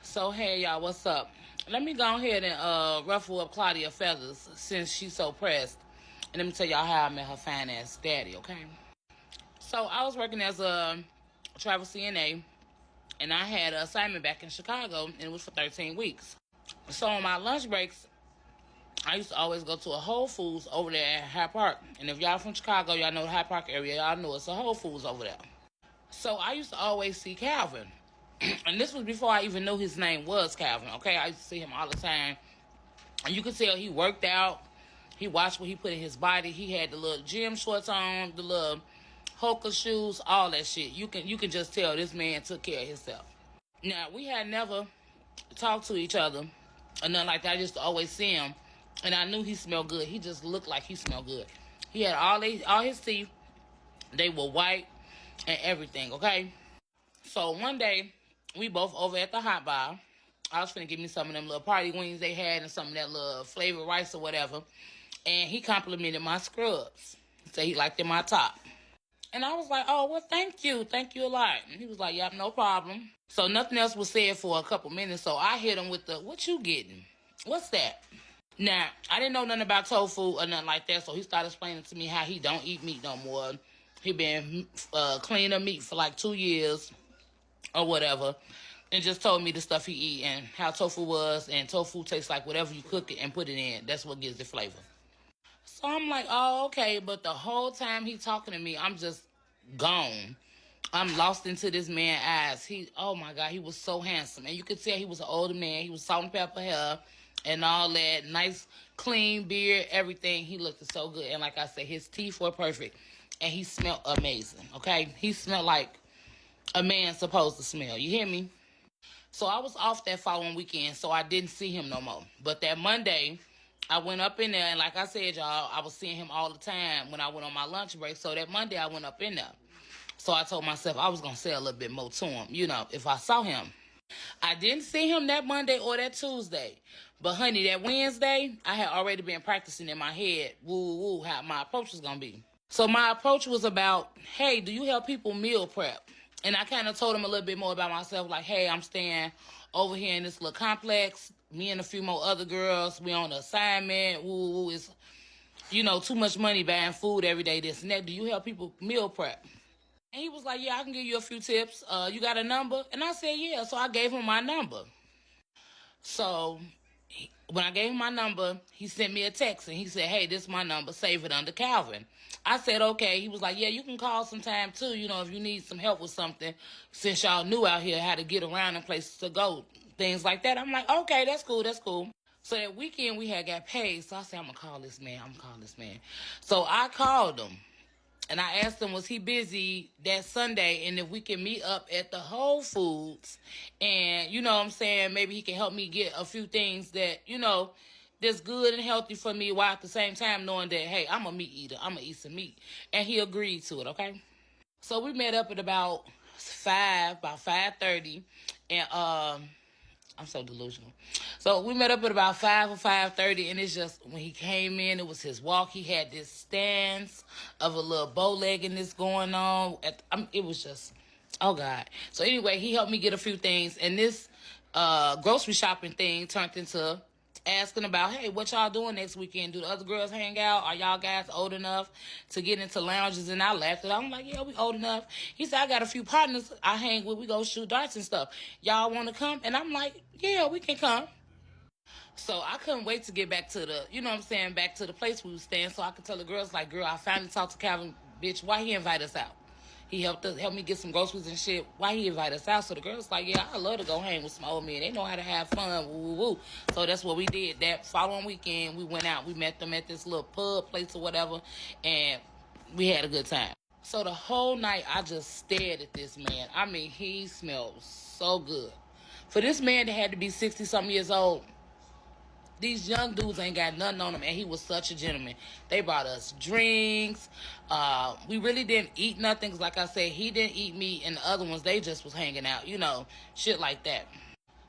So hey y'all, what's up? Let me go ahead and ruffle up Claudia feathers since she's so pressed. And let me tell y'all how I met her fine ass daddy, okay? So I was working as a travel CNA and I had an assignment back in Chicago and it was for 13 weeks. So on my lunch breaks, I used to always go to a Whole Foods over there at Hyde Park. And if y'all from Chicago, y'all know the Hyde Park area, y'all know it's a Whole Foods over there. So I used to always see Calvin. And this was before I even knew his name was Calvin, okay? I used to see him all the time. And you could tell he worked out. He watched what he put in his body. He had the little gym shorts on, the little Hoka shoes, all that shit. You can just tell this man took care of himself. Now, we had never talked to each other or nothing like that. I just always see him. And I knew he smelled good. He just looked like he smelled good. He had all his teeth. They were white and everything, okay? So one day, we both over at the hot bar. I was finna give me some of them little party wings they had and some of that little flavored rice or whatever. And he complimented my scrubs. He said he liked them my top. And I was like, oh, well, thank you. Thank you a lot. And he was like, yep, no problem. So nothing else was said for a couple minutes. So I hit him with the, what you getting? What's that? Now, I didn't know nothing about tofu or nothing like that. So he started explaining to me how he don't eat meat no more. He been cleaning meat for like 2 years. Or whatever, and just told me the stuff he eat and how tofu was, and tofu tastes like whatever you cook it and put it in. That's what gives it flavor. So I'm like, oh, okay, but the whole time he talking to me, I'm just gone. I'm lost into this man's eyes. Oh my God, he was so handsome. And you could tell he was an older man. He was salt and pepper hair and all that. Nice, clean beard, everything. He looked so good. And like I said, his teeth were perfect. And he smelled amazing, okay? He smelled like a man's supposed to smell. You hear me? So I was off that following weekend, so I didn't see him no more. But that Monday, I went up in there, and like I said, y'all, I was seeing him all the time when I went on my lunch break. So that Monday, I went up in there. So I told myself I was going to say a little bit more to him, if I saw him. I didn't see him that Monday or that Tuesday. But, honey, that Wednesday, I had already been practicing in my head, how my approach was going to be. So my approach was about, hey, do you help people meal prep? And I kind of told him a little bit more about myself, like, hey, I'm staying over here in this little complex. Me and a few more other girls, we on assignment. It's, too much money buying food every day, this and that. Do you help people meal prep? And he was like, yeah, I can give you a few tips. You got a number? And I said, yeah. So I gave him my number. So when I gave him my number, he sent me a text and he said, hey, this is my number. Save it under Calvin. I said, okay. He was like, yeah, you can call sometime too, if you need some help with something, since y'all knew out here how to get around and places to go, things like that. I'm like, okay, that's cool. So that weekend we had got paid. So I said, I'm going to call this man. So I called him. And I asked him, was he busy that Sunday? And if we can meet up at the Whole Foods. And, maybe he can help me get a few things that, that's good and healthy for me, while at the same time knowing that, hey, I'm a meat eater. I'm going to eat some meat. And he agreed to it, okay? So we met up at about 5:30. And I'm so delusional. So we met up at about 5 or 5:30, and it's just, when he came in, it was his walk. He had this stance of a little bow-leggedness going on. It was just, oh, God. So anyway, he helped me get a few things, and this grocery shopping thing turned into asking about, hey, what y'all doing next weekend? Do the other girls hang out? Are y'all guys old enough to get into lounges? And I laughed at him. I'm like, yeah, we old enough. He said, I got a few partners I hang with. We go shoot darts and stuff. Y'all want to come? And I'm like, yeah, we can come. So I couldn't wait to get back to the, back to the place we was staying so I could tell the girls, like, girl, I finally talked to Calvin, bitch. Why he invite us out? He helped me get some groceries and shit. Why he invite us out? So the girls like, yeah, I love to go hang with some old men. They know how to have fun. Woo. So that's what we did. That following weekend, we went out. We met them at this little pub place or whatever, and we had a good time. So the whole night, I just stared at this man. I mean, he smelled so good. For this man that had to be 60-something years old, these young dudes ain't got nothing on them, and he was such a gentleman. They brought us drinks. We really didn't eat nothing, 'cause like I said, he didn't eat meat, and the other ones, they just was hanging out, shit like that.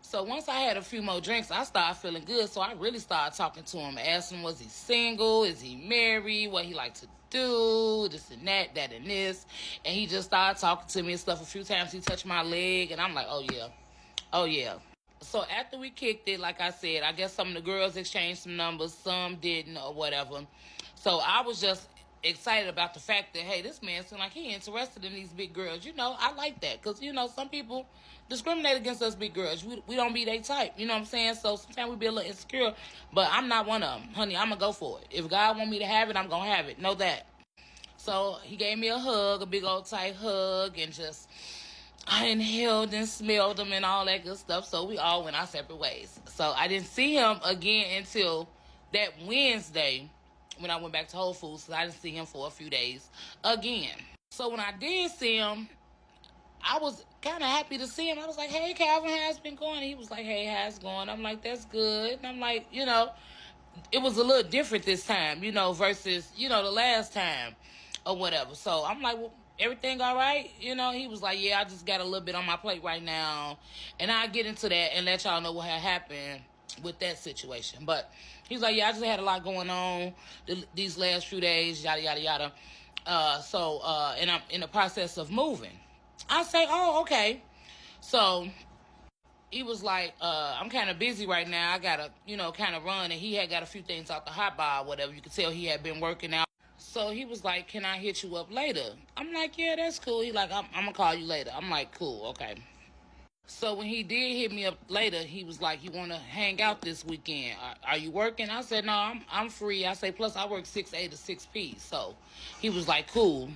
So once I had a few more drinks, I started feeling good, so I really started talking to him, asking, was he single, is he married, what he like to do, this and that and this, and he just started talking to me and stuff. A few times he touched my leg, and I'm like, oh yeah. So after we kicked it, like I said, I guess some of the girls exchanged some numbers, some didn't, or whatever. So I was just excited about the fact that, hey, this man seemed like he interested in these big girls. I like that because, some people discriminate against us big girls. We don't be their type. You know what I'm saying? So sometimes we be a little insecure, but I'm not one of them. Honey, I'm going to go for it. If God want me to have it, I'm going to have it. Know that. So he gave me a hug, a big old tight hug, and just I inhaled and smelled him and all that good stuff. So we all went our separate ways. So I didn't see him again until that Wednesday when I went back to Whole Foods. So I didn't see him for a few days again. So when I did see him, I was kind of happy to see him. I was like, hey, Calvin, how's it been going? And he was like, hey, how's it going? I'm like, that's good. And I'm like, it was a little different this time, versus, the last time or whatever. So I'm like, well, everything all right? He was like, yeah, I just got a little bit on my plate right now. And I'll get into that and let y'all know what had happened with that situation. But he's like, yeah, I just had a lot going on these last few days, yada, yada, yada. And I'm in the process of moving. I say, oh, okay. So he was like, I'm kind of busy right now. I got to, kind of run. And he had got a few things out the hot bar or whatever. You could tell he had been working out. So he was like, can I hit you up later? I'm like, yeah, that's cool. He like, I'm going to call you later. I'm like, cool, okay. So when he did hit me up later, he was like, you want to hang out this weekend? Are you working? I said, no, I'm free. I say, plus I work 6A to 6P. So he was like, cool.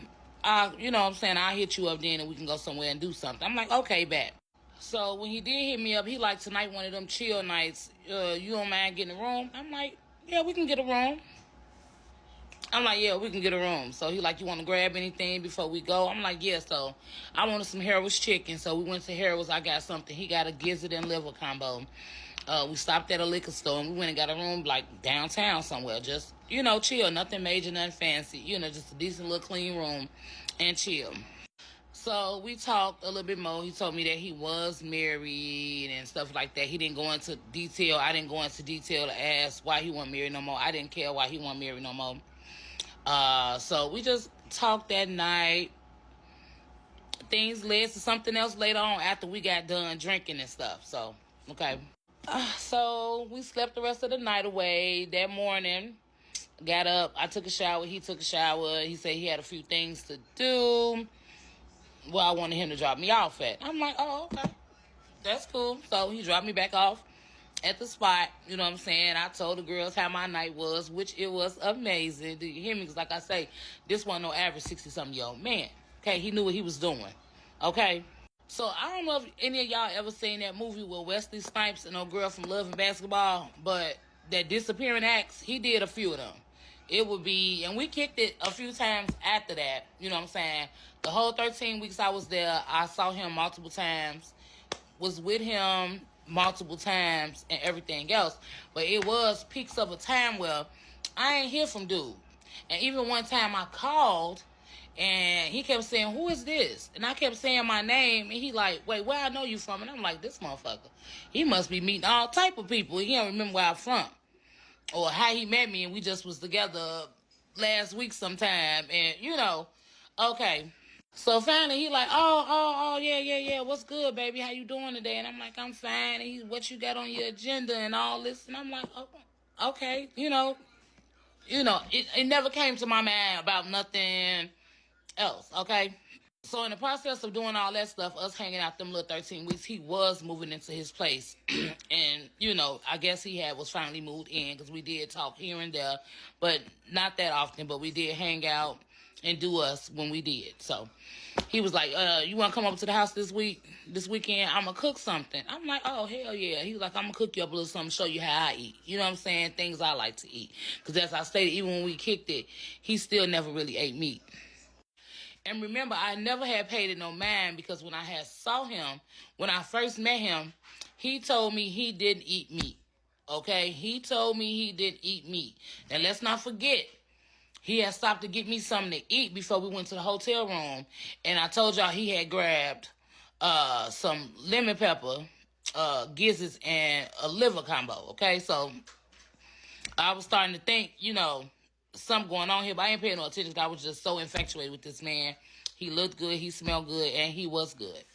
You know what I'm saying? I'll hit you up then and we can go somewhere and do something. I'm like, okay, bet. So when he did hit me up, he like, tonight one of them chill nights. You don't mind getting a room? I'm like, yeah, we can get a room. I'm like, yeah, we can get a room. So he like, you want to grab anything before we go? I'm like, yeah. So I wanted some Harold's chicken. So we went to Harold's. I got something. He got a gizzard and liver combo. We stopped at a liquor store and we went and got a room like downtown somewhere. Just, chill. Nothing major, nothing fancy. Just a decent little clean room and chill. So we talked a little bit more. He told me that he was married and stuff like that. He didn't go into detail. I didn't go into detail to ask why he wasn't married no more. I didn't care why he wasn't married no more. So we just talked that night. Things led to something else later on after we got done drinking and stuff. So, okay. So we slept the rest of the night away. That morning, got up. I took a shower. He took a shower. He said he had a few things to do. Well, I wanted him to drop me off at. I'm like, oh, okay. That's cool. So he dropped me back off at the spot. You know what I'm saying? I told the girls how my night was, which it was amazing. Do you hear me? Because like I say, this wasn't no average 60-something-year-old man. Okay? He knew what he was doing. Okay? So I don't know if any of y'all ever seen that movie with Wesley Snipes and no girl from Love and Basketball, but that disappearing acts, he did a few of them. It would be, and we kicked it a few times after that. You know what I'm saying? The whole 13 weeks I was there, I saw him multiple times, was with him multiple times and everything else. But it was peaks of a time where I ain't hear from dude. And even one time I called and he kept saying, who is this? And I kept saying my name and he like, wait, where I know you from? And I'm like, this motherfucker, he must be meeting all type of people. He don't remember where I'm from or how he met me, and we just was together last week sometime. And okay. So finally he like, oh, yeah. What's good, baby? How you doing today? And I'm like, I'm fine. And he's, what you got on your agenda and all this? And I'm like, oh, okay. It never came to my mind about nothing else. Okay. So in the process of doing all that stuff, us hanging out them little 13 weeks, he was moving into his place. And, I guess he was finally moved in because we did talk here and there, but not that often, but we did hang out and do us when we did. So he was like, you want to come up to the house this weekend? I'm going to cook something. I'm like, oh, hell yeah. He was like, I'm going to cook you up a little something, show you how I eat. You know what I'm saying? Things I like to eat. Because as I stated, even when we kicked it, he still never really ate meat. And remember, I never had paid it no mind because when I had saw him, when I first met him, he told me he didn't eat meat. Okay? He told me he didn't eat meat. And let's not forget, he had stopped to get me something to eat before we went to the hotel room. And I told y'all he had grabbed some lemon pepper, gizzards, and a liver combo. Okay? So I was starting to think, something going on here, but I ain't paying no attention because I was just so infatuated with this man. He looked good, he smelled good, and he was good.